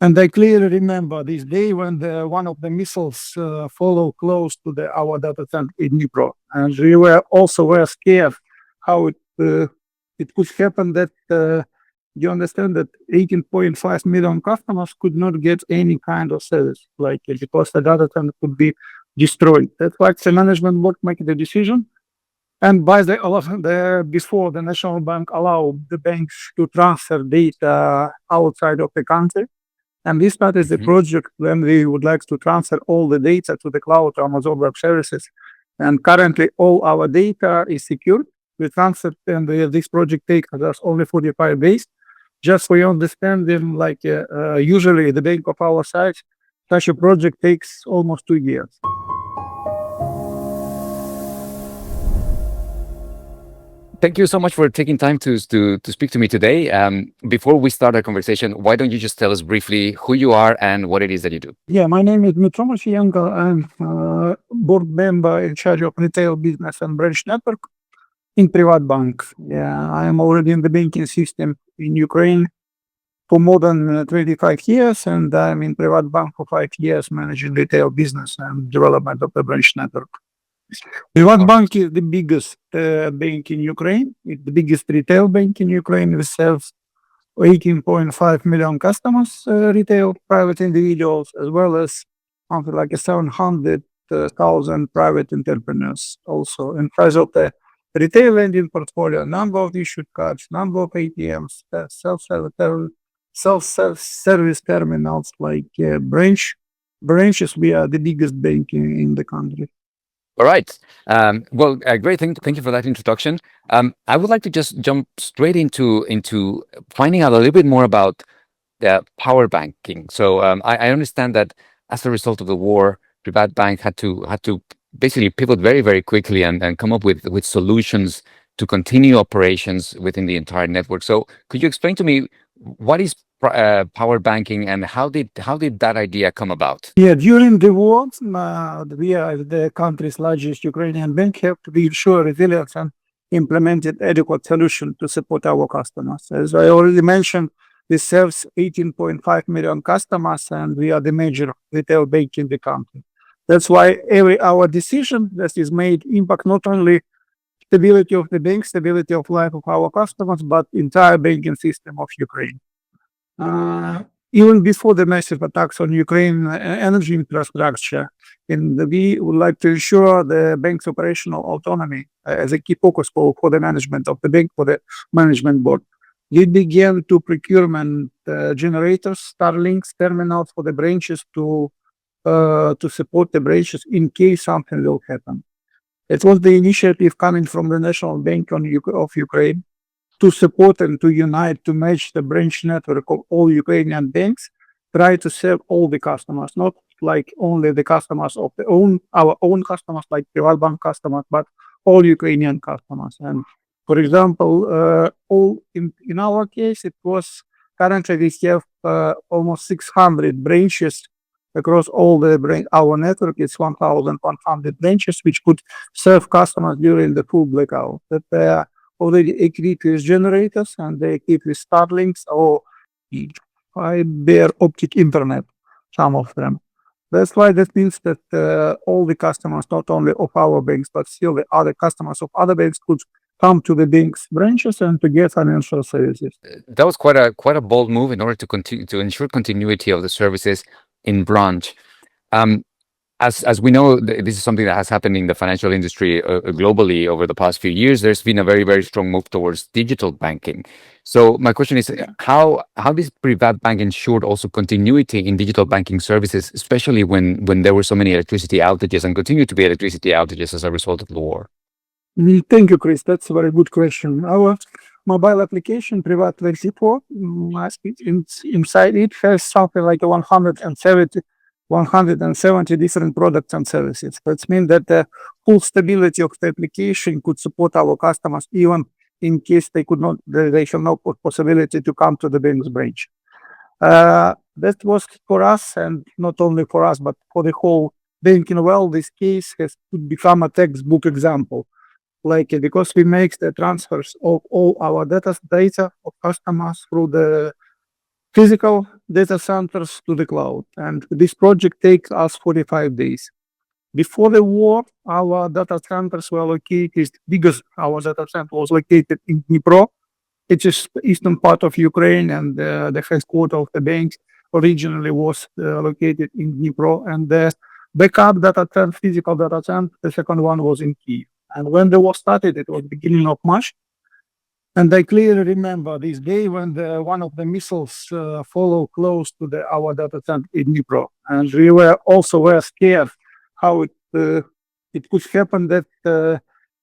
And I clearly remember this day when one of the missiles followed close to our data center in Dnipro, and we were scared how it could happen that you understand that 18.5 million customers could not get any kind of service, like because the data center could be destroyed. That's why the management board make the decision. And before the national bank allowed the banks to transfer data outside of the country, and we started the Mhm. project when we would like to transfer all the data to the cloud Amazon Web Services. And currently, all our data is secured. We transferred, and this project takes us only 45 days. Just for your understanding, usually the bank of our size, such a project takes almost 2 years. Thank you so much for taking time to speak to me today. Before we start our conversation, why don't you just tell us briefly who you are and what it is that you do? Yeah, my name is Dmytro Musiienko. I'm board member in charge of retail business and branch network in PrivatBank. Yeah, I am already in the banking system in Ukraine for more than 25 years, and I'm in PrivatBank for 5 years, managing retail business and development of the branch network. PrivatBank is the biggest bank in Ukraine. It's the biggest retail bank in Ukraine. We serve 18.5 million customers, retail, private individuals, as well as something like 700,000 private entrepreneurs. Also, in terms of the retail lending portfolio, number of issued cards, number of ATMs, self-service terminals, branches. We are the biggest bank in the country. All right. Well, great. Thank you for that introduction. I would like to just jump straight into finding out a little bit more about the power banking. So I understand that as a result of the war, PrivatBank had to basically pivot very, very quickly and come up with solutions to continue operations within the entire network. So could you explain to me what is power banking and how did that idea come about? Yeah, during the war, we are the country's largest Ukrainian bank, have to be ensure resilience and implemented adequate solution to support our customers. As I already mentioned, we serve 18.5 million customers, and we are the major retail bank in the country. That's why every our decision that is made impact not only stability of the bank, stability of life of our customers, but entire banking system of Ukraine. Even before the massive attacks on Ukraine energy infrastructure, and we would like to ensure the bank's operational autonomy as a key focus for the management of the bank, for the management board. We began to procurement generators, Starlinks, terminals for the branches to support the branches in case something will happen. It was the initiative coming from the National Bank of Ukraine to support and to unite, to match the branch network of all Ukrainian banks, try to serve all the customers, not like only the customers of our own customers, like PrivatBank customers, but all Ukrainian customers. And for example, all in our case, it was currently we have almost 600 branches across all our network. It's 1,100 branches, which could serve customers during the full blackout. That they are already equipped with generators and they equipped with Starlinks or fiber optic internet, some of them. That's why that means that all the customers, not only of our banks, but still the other customers of other banks could come to the bank's branches and to get financial services. That was quite a bold move in order to continue to ensure continuity of the services in branch. Um, as we know, this is something that has happened in the financial industry globally over the past few years. There's been a very, very strong move towards digital banking. So my question is, how does PrivatBank ensured also continuity in digital banking services, especially when there were so many electricity outages and continue to be electricity outages as a result of the war? Thank you, Chris. That's a very good question. Our mobile application, Privat24, inside it has something like 170 different products and services. That means that the full stability of the application could support our customers even in case they have no possibility to come to the bank's branch. That was for us, and not only for us, but for the whole banking world. This case could become a textbook example. Because we make the transfers of all our data of customers through the physical data centers to the cloud. And this project takes us 45 days. Before the war, our data centers were located, because our data center was located in Dnipro. It is eastern part of Ukraine, and the headquarters of the bank originally was located in Dnipro. And the backup data center, physical data center, the second one was in Kyiv. And when the war started, it was beginning of March. And I clearly remember this day when one of the missiles followed close to our data center in Dnipro. And we were also very scared how it could happen that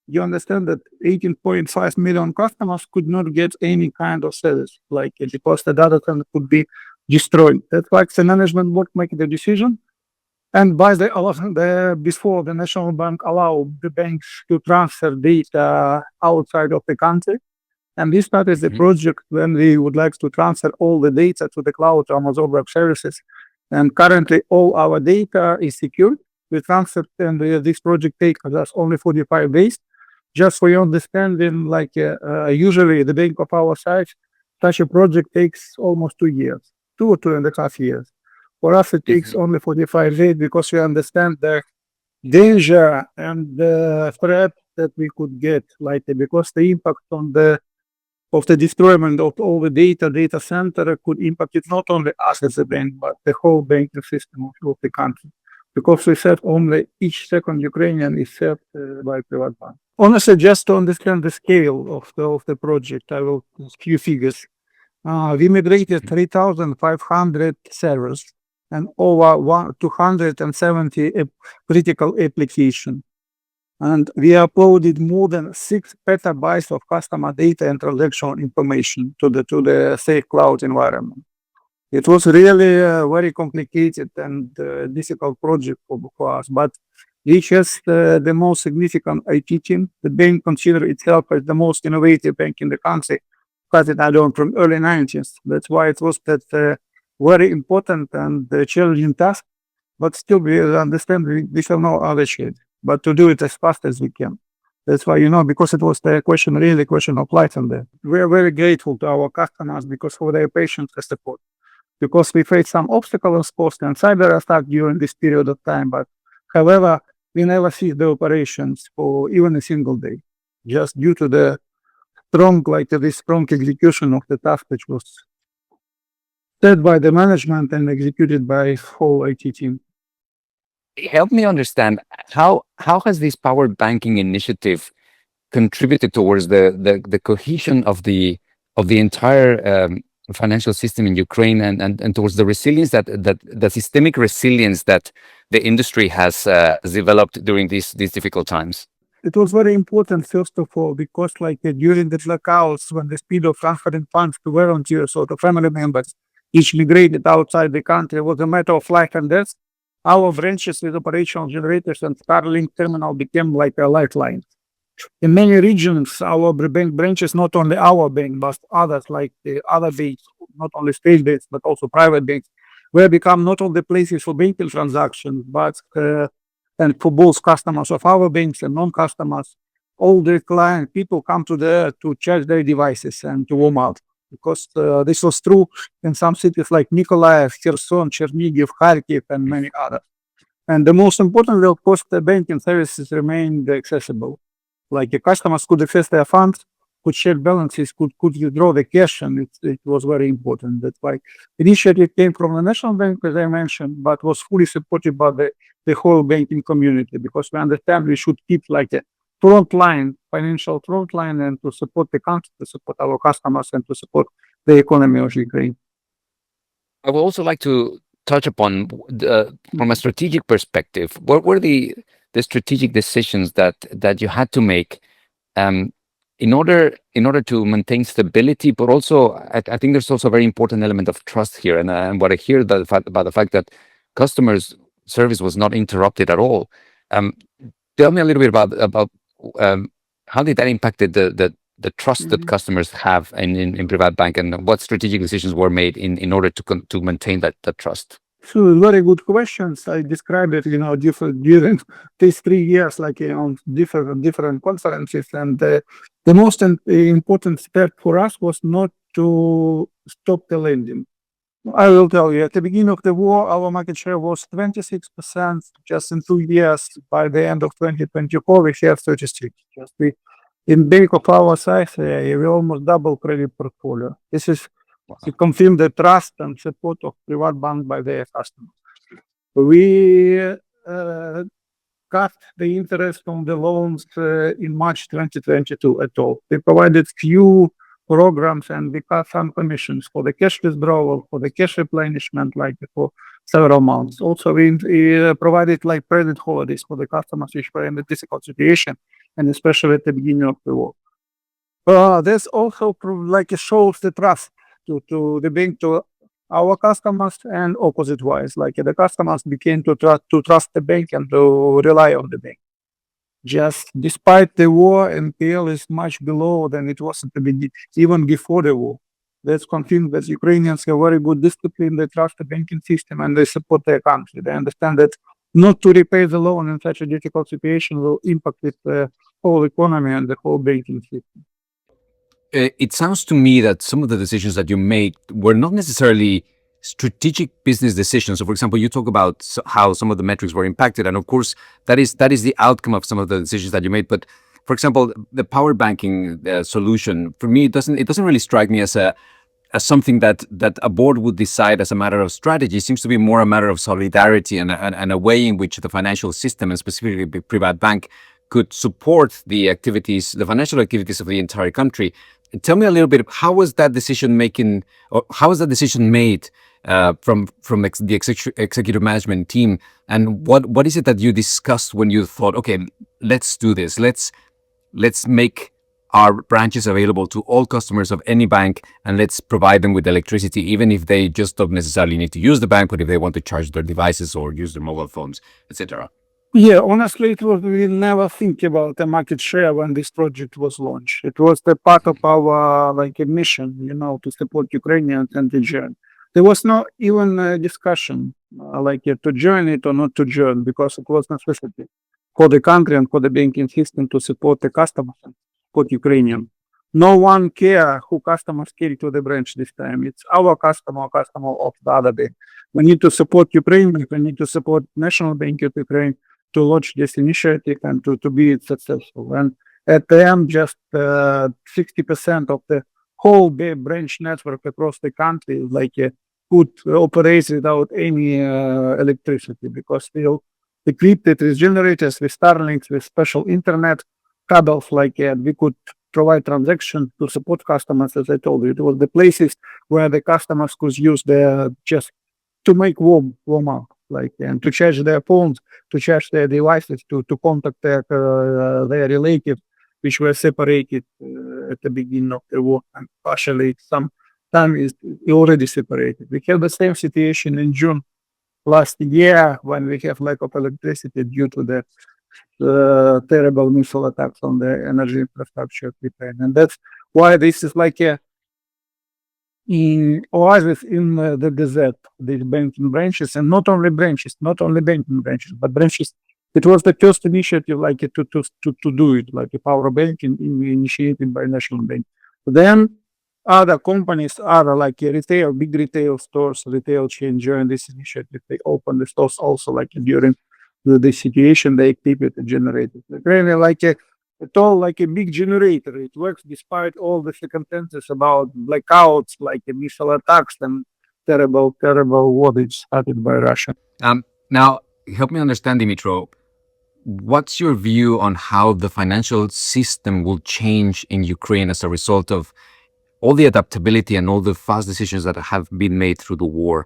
you understand that 18.5 million customers could not get any kind of service, like because the data center could be destroyed. That's why the management board make the decision. And before the National Bank allowed the banks to transfer data outside of the country. And we started the project when we would like to transfer all the data to the cloud to Amazon Web Services. And currently all our data is secured. We transferred, and this project takes us only 45 days. Just for your understanding, like usually the bank of our size, such a project takes almost 2 years, 2.5 years. For us, it takes only 45 days because we understand the danger and the threat that we could get, like because the impact on of the destroyment of all the data center could impact it not only us as a bank, but the whole banking system of the country. Because we said only each second Ukrainian is served by PrivatBank. Honestly, just to understand the scale of the project, I will few figures. We migrated 3,500 servers and over 270 critical applications. And we uploaded more than 6 petabytes of customer data and transactional information to the safe cloud environment. It was really a very complicated and difficult project for us, but it has the most significant IT team. The bank considers itself as the most innovative bank in the country, started from early 90s. That's why it was that very important and challenging task, but still we understand we have no other choice but to do it as fast as we can. That's why, because it was the question of life and death. We're very grateful to our customers because for their patience and support. Because we faced some obstacles, cost and cyber attack during this period of time, but however, we never ceased the operations for even a single day, just due to the strong execution of the task which was set by the management and executed by whole IT team. Help me understand how has this power banking initiative contributed towards the cohesion of the entire financial system in Ukraine and towards the resilience that the systemic resilience that the industry has developed during these difficult times? It was very important, first of all, because during the blackouts, when the speed of transferring funds to volunteers or to family members each migrated outside the country was a matter of life and death, our branches with operational generators and Starlink terminal became like a lifeline. In many regions, our bank branches, not only our bank, but others like the other banks, not only state banks, but also private banks, were become not only places for banking transactions, but and for both customers of our banks and non-customers, all the client people come to charge their devices and to warm up. Because this was true in some cities like Mykolaiv, Kherson, Chernigiv, Kharkiv, and many others. And the most important, of course, the banking services remained accessible. Like the customers could access their funds, could check balances, could withdraw the cash, and it was very important. That's why initiative came from the National Bank, as I mentioned, but was fully supported by the whole banking community, because we understand we should keep like a financial front line, and to support the country, to support our customers, and to support the economy of Ukraine. I would also like to touch upon from a strategic perspective, what were the strategic decisions that you had to make in order to maintain stability, but also I think there's also a very important element of trust here, and what I hear about the fact that customers' service was not interrupted at all. Tell me a little bit about how did that impacted the trust that customers have in PrivatBank, and what strategic decisions were made in order to maintain that trust? So very good questions. I described it, during these 3 years, on different conferences. And the most important step for us was not to stop the lending. I will tell you, at the beginning of the war, our market share was 26%. Just in 2 years, by the end of 2024, we have 36. Just we, in bank of our size, we almost double credit portfolio. This is to confirm the trust and support of PrivatBank by their customers. We cut the interest on the loans in March 2022 at all. We provided few programs and we cut some commissions for the cash withdrawal, for the cash replenishment, like for several months. Also, we provided like credit holidays for the customers which were in a difficult situation, and especially at the beginning of the war. This also like shows the trust to the bank, to our customers, and opposite wise, like the customers began to trust the bank and to rely on the bank. Just despite the war, NPL is much below than it was at the beginning, even before the war. That's confirmed that Ukrainians have very good discipline. They trust the banking system and they support their country. They understand that not to repay the loan in such a difficult situation will impact the whole economy and the whole banking system. It sounds to me that some of the decisions that you made were not necessarily strategic business decisions. So, for example, you talk about how some of the metrics were impacted, and of course, that is the outcome of some of the decisions that you made. But, for example, the power banking solution, for me, it doesn't really strike me as something that a board would decide as a matter of strategy. It seems to be more a matter of solidarity and a way in which the financial system, and specifically PrivatBank, could support the activities, the financial activities of the entire country. Tell me a little bit, how was that decision making, or how was that decision made from the executive management team, and what is it that you discussed when you thought, okay, let's do this, let's make our branches available to all customers of any bank, and let's provide them with electricity, even if they just don't necessarily need to use the bank, but if they want to charge their devices or use their mobile phones, etc. Yeah, honestly, we never think about the market share when this project was launched. It was the part of our like a mission, to support Ukrainians and to join. There was no even discussion to join it or not to join, because it was necessity for the country and for the banking system to support the customers and support Ukrainian. No one care who customers carry to the branch this time. It's our customer of the other bank. We need to support Ukraine. We need to support National Bank of Ukraine to launch this initiative and to be successful. And at the end, just 60% of the whole branch network across the country could operate without any electricity, because still equipped with generators, with Starlinks, with special internet cables. We could provide transactions to support customers. As I told you, it was the places where the customers could use their just to make warm up, and to charge their phones, to charge their devices, to contact their relatives, which were separated at the beginning of the war, and partially some time is already separated. We have the same situation in June last year, when we have lack of electricity due to the terrible missile attacks on the energy infrastructure of Ukraine. And that's why this is like a oasis in the desert, these banking branches, and not only banking branches, but branches. It was the first initiative to do it, like a power banking initiated by National Bank. Then other companies, big retail stores, retail chain joined this initiative. They opened the stores also during the situation they equipped it and generated. Really it's all like a big generator. It works despite all the circumstances about blackouts, missile attacks and terrible wardage started by Russia. Now, help me understand, Dmytro. What's your view on how the financial system will change in Ukraine as a result of all the adaptability and all the fast decisions that have been made through the war?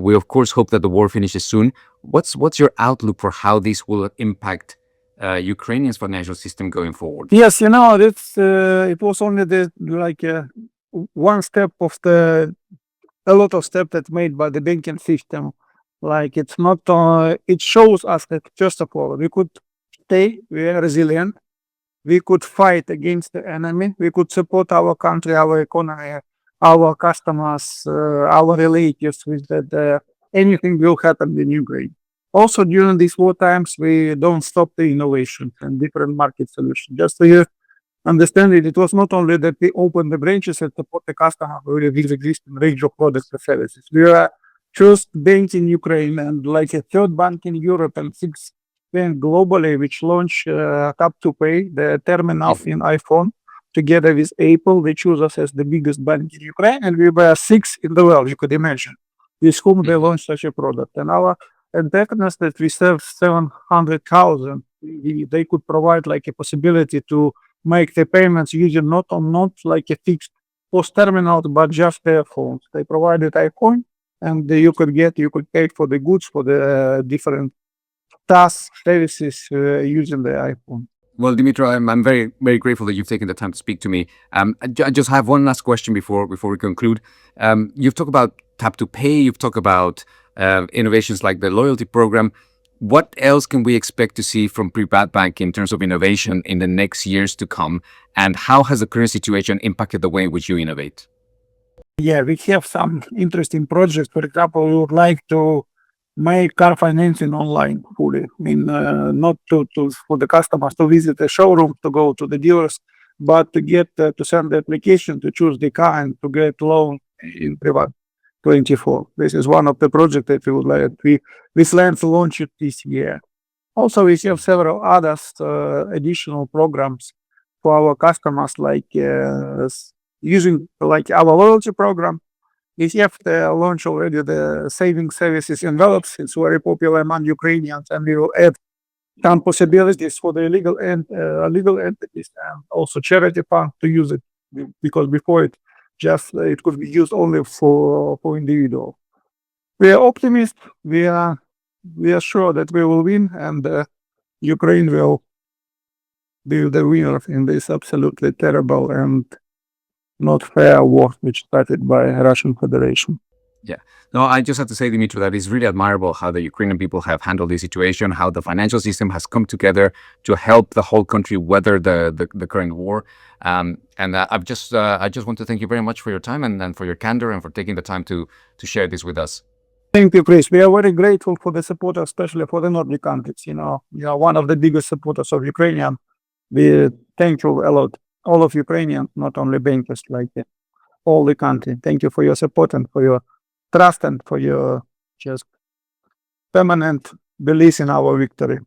We of course hope that the war finishes soon. What's your outlook for how this will impact Ukrainian's financial system going forward? Yes, it was only one step of a lot of steps that made by the banking system. It's not. It shows us that first of all we could stay, we are resilient. We could fight against the enemy. We could support our country, our economy, our customers, our relatives with that anything will happen in Ukraine. Also, during these war times, we don't stop the innovation and different market solutions. Just to understanding it was not only that we opened the branches and support the customer with this existing range of products and services. We are first bank in Ukraine and like a third bank in Europe and sixth bank globally, which launched Tap to Pay, the terminal in iPhone, together with Apple. They choose us as the biggest bank in Ukraine, and we were sixth in the world, you could imagine, with whom they launched such a product. And our indebtedness that we serve 700,000, they could provide like a possibility to make the payments using not like a fixed post terminal, but just their phones. They provided iPhone, and you could pay for the goods for the different tasks, services using the iPhone. Well, Dmytro, I'm very, very grateful that you've taken the time to speak to me. I just have one last question before we conclude. You've talked about Tap to Pay. You've talked about innovations like the loyalty program. What else can we expect to see from PrivatBank in terms of innovation in the next years to come? And how has the current situation impacted the way in which you innovate? Yeah, we have some interesting projects. For example, we would like to make car financing online fully. I mean, not for the customers to visit the showroom, to go to the dealers, but to get to send the application to choose the car and to get loan in Privat 24. This is one of the projects that we would like. We plan to launch it this year. Also, we have several others additional programs for our customers, like using like our loyalty program. We have launched already the saving services envelopes. It's very popular among Ukrainians, and we will add some possibilities for the legal entities and also charity fund to use it, because before it could be used only for individual. We are optimists. We are sure that we will win, and Ukraine will be the winner in this absolutely terrible and not fair war which started by Russian Federation. Yeah. No, I just have to say, Dmytro, that it's really admirable how the Ukrainian people have handled this situation, how the financial system has come together to help the whole country weather the current war. And I just want to thank you very much for your time and for your candor and for taking the time to share this with us. Thank you, Chris. We are very grateful for the support, especially for the Nordic countries. We are one of the biggest supporters of Ukrainian. We thank you a lot, all of Ukrainians, not only bankers, like all the country. Thank you for your support and for your trust and for your just permanent belief in our victory.